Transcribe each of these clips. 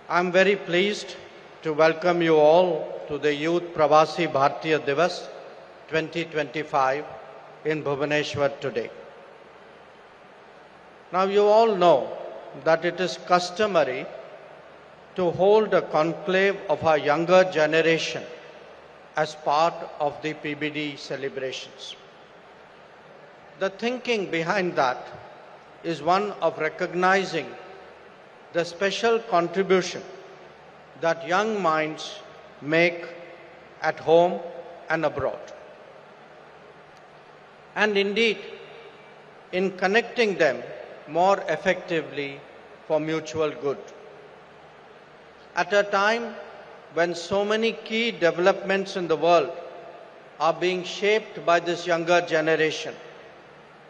I'm very pleased to welcome you all to the Youth Pravasi Bharatiya Divas 2025 in Bhubaneswar today. Now you all know that it is customary to hold a conclave of our younger generation as part of the PBD celebrations. The thinking behind that is one of recognizing the special contribution that young minds make at home and abroad. And indeed, in connecting them more effectively for mutual good. At a time when so many key developments in the world are being shaped by this younger generation,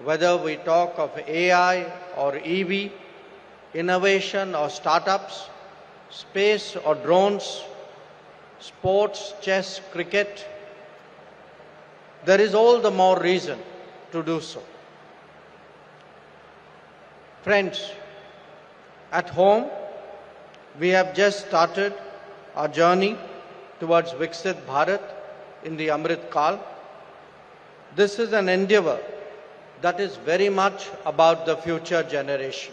whether we talk of AI or EV, innovation or startups, space or drones, sports, chess, cricket, there is all the more reason to do so. Friends, at home, we have just started our journey towards Viksit Bharat in the Amrit Kal. This is an endeavor that is very much about the future generation.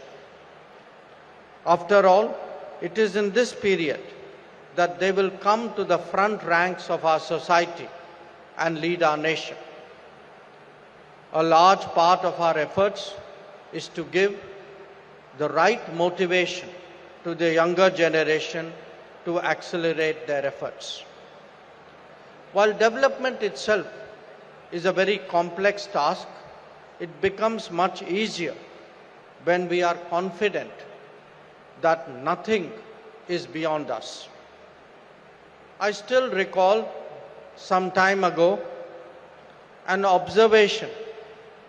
After all, it is in this period that they will come to the front ranks of our society and lead our nation. A large part of our efforts is to give the right motivation to the younger generation to accelerate their efforts. While development itself is a very complex task, it becomes much easier when we are confident that nothing is beyond us. I still recall some time ago an observation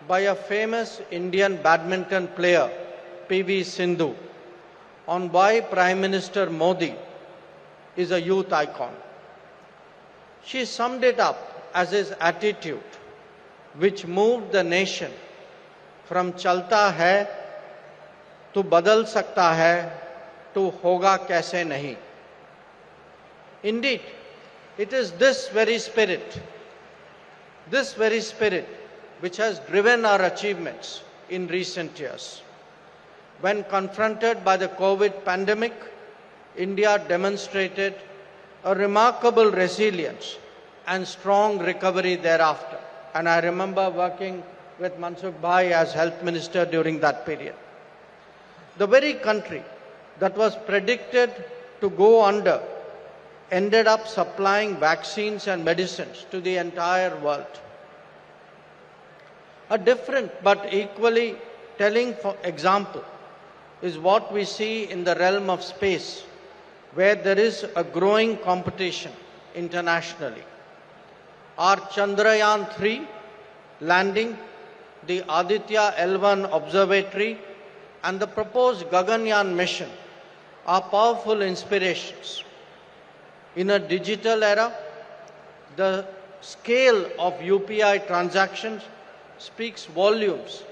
by a famous Indian badminton player, P.V. Sindhu, on why Prime Minister Modi is a youth icon. She summed it up as his attitude, which moved the nation from chalta hai to badal sakta hai to hoga kaise nahi. Indeed, it is this very spirit which has driven our achievements in recent years. When confronted by the COVID pandemic, India demonstrated a remarkable resilience and strong recovery thereafter. And I remember working with Mansukh Bhai as Health Minister during that period. The very country that was predicted to go under ended up supplying vaccines and medicines to the entire world. A different but equally telling example is what we see in the realm of space, where there is a growing competition internationally. Our Chandrayaan-3 landing, the Aditya L1 observatory, and the proposed Gaganyaan mission are powerful inspirations. In a digital era, the scale of UPI transactions speaks volumes,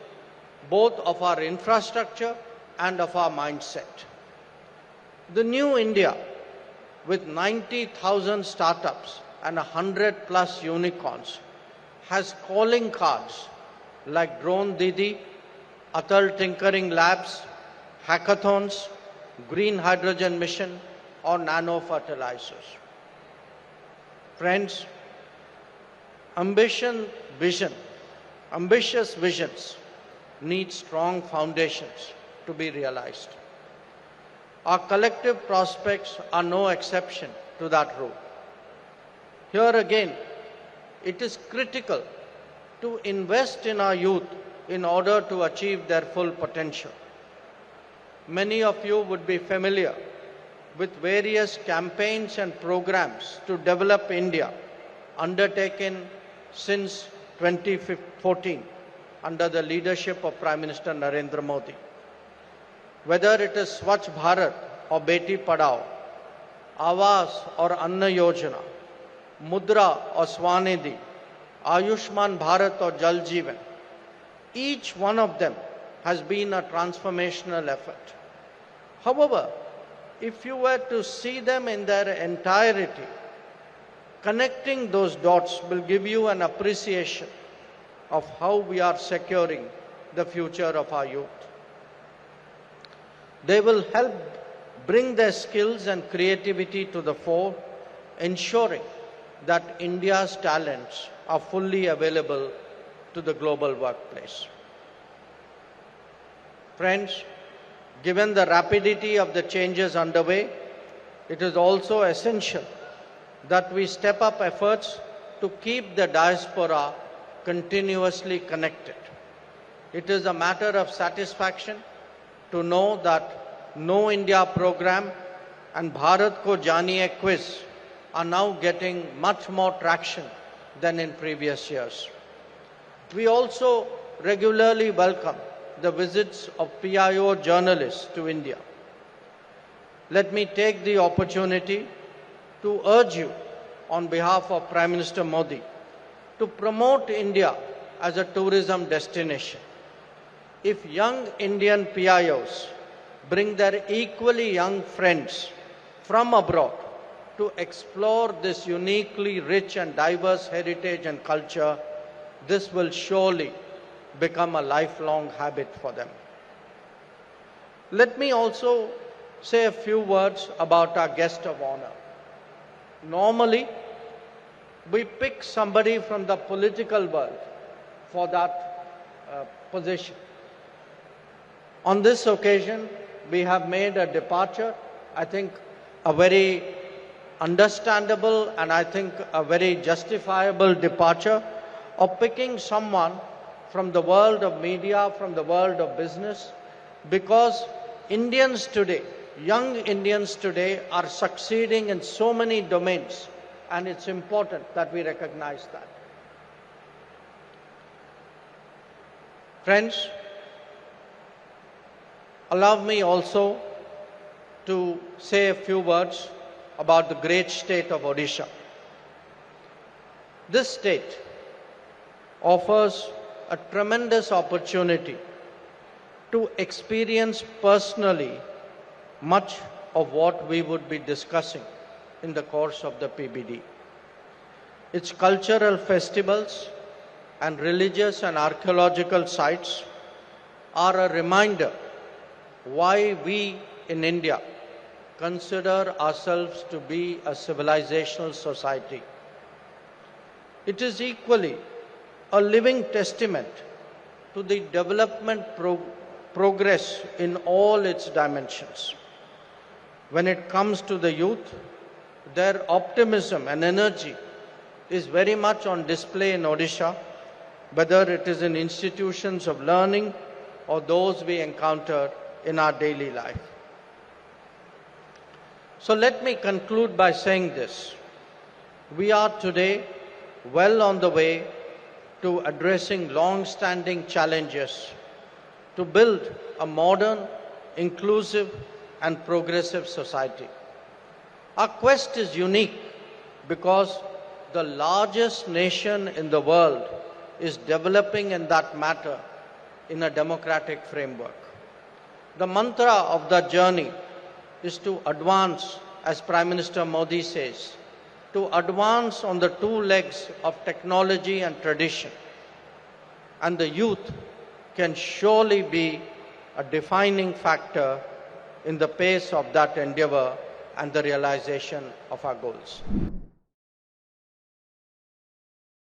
both of our infrastructure and of our mindset. The new India, with 90,000 startups and 100+ unicorns, has calling cards like Drone Didi, Atal Tinkering Labs, hackathons, green hydrogen mission, or nano fertilizers. Friends, ambitious visions need strong foundations to be realized. Our collective prospects are no exception to that rule. Here again, it is critical to invest in our youth in order to achieve their full potential. Many of you would be familiar with various campaigns and programs to develop India undertaken since 2014 under the leadership of Prime Minister Narendra Modi. Whether it is Swachh Bharat or Beti Padhao, Awas or Anna Yojana, Mudra or Swanidhi, Ayushman Bharat or Jal Jeevan, each one of them has been a transformational effort. However, if you were to see them in their entirety, connecting those dots will give you an appreciation of how we are securing the future of our youth. They will help bring their skills and creativity to the fore, ensuring that India's talents are fully available to the global workplace. Friends, given the rapidity of the changes underway, it is also essential that we step up efforts to keep the diaspora continuously connected. It is a matter of satisfaction to know that Know India program and Bharat Ko Janiye quiz are now getting much more traction than in previous years. We also regularly welcome the visits of PIO journalists to India. Let me take the opportunity to urge you on behalf of Prime Minister Modi to promote India as a tourism destination. If young Indian PIOs bring their equally young friends from abroad to explore this uniquely rich and diverse heritage and culture, this will surely become a lifelong habit for them. Let me also say a few words about our guest of honor. Normally, we pick somebody from the political world for that position. On this occasion, we have made a departure, I think a very understandable and I think a very justifiable departure of picking someone from the world of media, from the world of business, because Indians today, young Indians today are succeeding in so many domains, and it's important that we recognize that. Friends, allow me also to say a few words about the great state of Odisha. This state offers a tremendous opportunity to experience personally much of what we would be discussing in the course of the PBD. Its cultural festivals and religious and archaeological sites are a reminder why we in India consider ourselves to be a civilizational society. It is equally a living testament to the development progress in all its dimensions. When it comes to the youth, their optimism and energy is very much on display in Odisha, whether it is in institutions of learning or those we encounter in our daily life. So let me conclude by saying this. We are today well on the way to addressing long-standing challenges to build a modern, inclusive and progressive society. Our quest is unique because the largest nation in the world is developing in that matter in a democratic framework. The mantra of the journey is to advance, as Prime Minister Modi says, to advance on the two legs of technology and tradition. And the youth can surely be a defining factor in the pace of that endeavor and the realization of our goals.